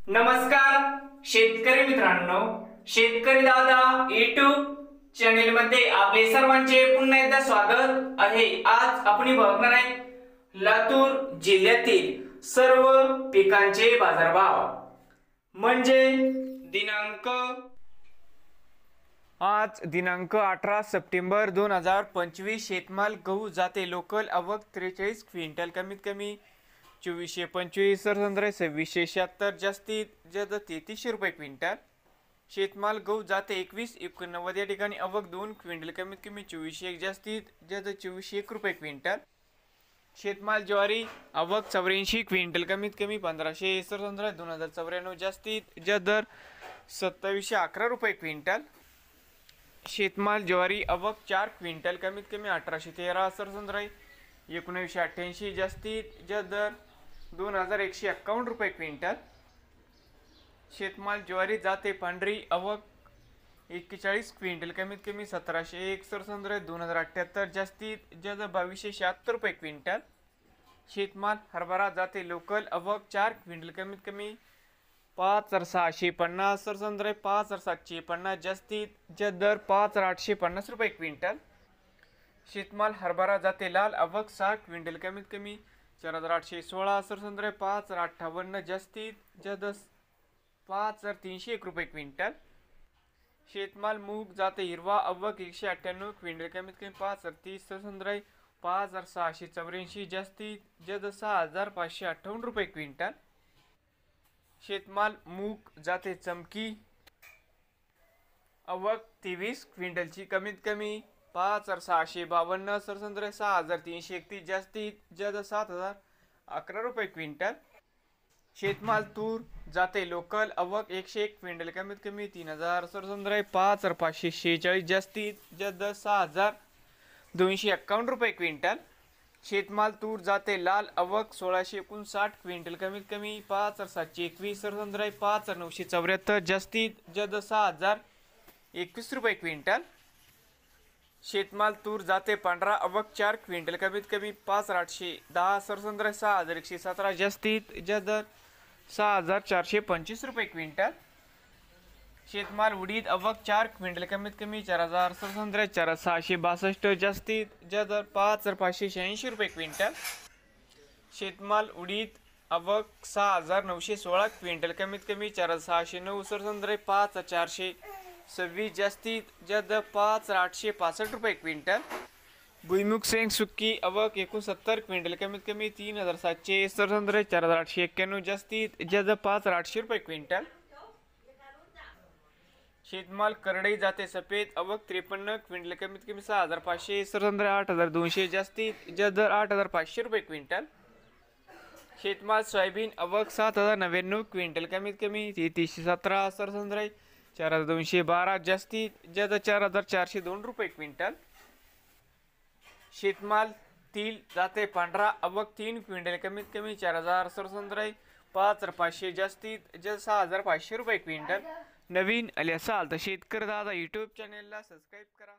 नमस्कार शेतकरी मित्रांनो, शेतकरी दादा YouTube चॅनेल मध्ये आपले सर्वांचे पुन्हा एकदा स्वागत आहे। आज आपण बघणार आहे लातूर जिल्ह्यातील सर्व पिकांचे बाजारभाव, म्हणजे आज दिनांक 18 सप्टेंबर 2025। शेतमाल गहू जाते लोकल आवक 43 क्विंटल, कमीत कमी 2425, सरसंद्रे 2676, जास्तीत जास्त 3300 रुपये क्विंटल। शेतमाल गहू जाते 2189 या ठिकाणी आवक 2 क्विंटल, कमीत कमी 2401, जास्तीत जास्त 2401 रुपये क्विंटल। शेतमाल ज्वारी आवक 84 क्विंटल, कमीत कमी 1500, सरसंद्रे 2094, जास्तीत जास्त दर 2711 रुपये क्विंटल। शेतमाल ज्वारी आवक 4 क्विंटल, कमीत कमी 1813, सरसंद्रे 1988, जास्तीत जास्त दर 2151 रुपये क्विंटल। शेतमाल ज्वारी जाते पांढरी आवक 41 क्विंटल, कमीत कमी 1701, सरसंद्रे 2078, जास्तीत जास्त 2276 रुपये क्विंटल। शेतमाल हरभरा जाते लोकल आवक 4 क्विंटल, कमीत कमी 5650, सरसंद्रे 5750, जास्तीत जास्त दर 5850 रुपये क्विंटल। शेतमाल हरभरा जाते लाल आवक 6 क्विंटल, कमीत कमी 4816, सरसंद्रे 5058, जास्तीत जास्त 5301 रुपये क्विंटल। शेतमाल मूग जाते हिरवा आवक 198 क्विंटल, कमीत कमी 5030, सरसंद्रे 5684, जास्तीत जास्त 6558 रुपये क्विंटल। शेतमाल मूग जाते चमकी आवक 23 क्विंटलची, कमीत कमी 5652, सरसंद्रे 6331, जास्तीत जास्त 7011 रुपये क्विंटल। शेतमाल तूर जाते लोकल आवक 101 क्विंटल, कमीत कमी 3000, सरसंद्रे 5546, जास्तीत जास्त 6251 रुपये क्विंटल। शेतमाल तूर जाते लाल आवक 1659 क्विंटल, कमीत कमी 5721, सरसंद्रे 5974, जास्तीत जास्त 6021 रुपये क्विंटल। शेतमाल तूर जाते पांढरा आवक 4 क्विंटल, कमीत कमी 5810, सरसंद्रे 6117, जास्तीत जास्त 6425 रुपये क्विंटल। शेतमाल उडीद आवक 4 क्विंटल, कमीत कमी 4000, सरसंद्रे 4662, जास्तीत जास्त 5586 रुपये क्विंटल। शेतमाल उडीद आवक 6916 क्विंटल, कमीत कमी 4609, सरसंद्रे 5426, जास्तीत जास्त 5865 रुपये क्विंटल। भुईमुग शेंग सुक्की आवक 69 क्विंटल, कमीत कमी 3700, सरसंद्रे 4891, जास्तीत जास्त 5800 रुपये क्विंटल। शेतमाल करडई जाते सफेद आवक 53 क्विंटल, कमीत कमी 6500, सरसंद्रे 8200, जास्तीत जास्त 8500 रुपये क्विंटल। शेतमाल सोयाबीन आवक 7099 क्विंटल, कमीत कमी 3317, सरसंद्रे 4212, जास्तीत जास्त 4402 रुपये क्विंटल। शेतमाल तीळ जाते पांढरा आवक 3 क्विंटल, कमीत कमी 4000, सरसंद्रे 5500, जास्तीत जास्त 6500 रुपये क्विंटल। नवीन आले असाल तर शेतकरी दादा YouTube चॅनेलला सबस्क्राईब करा।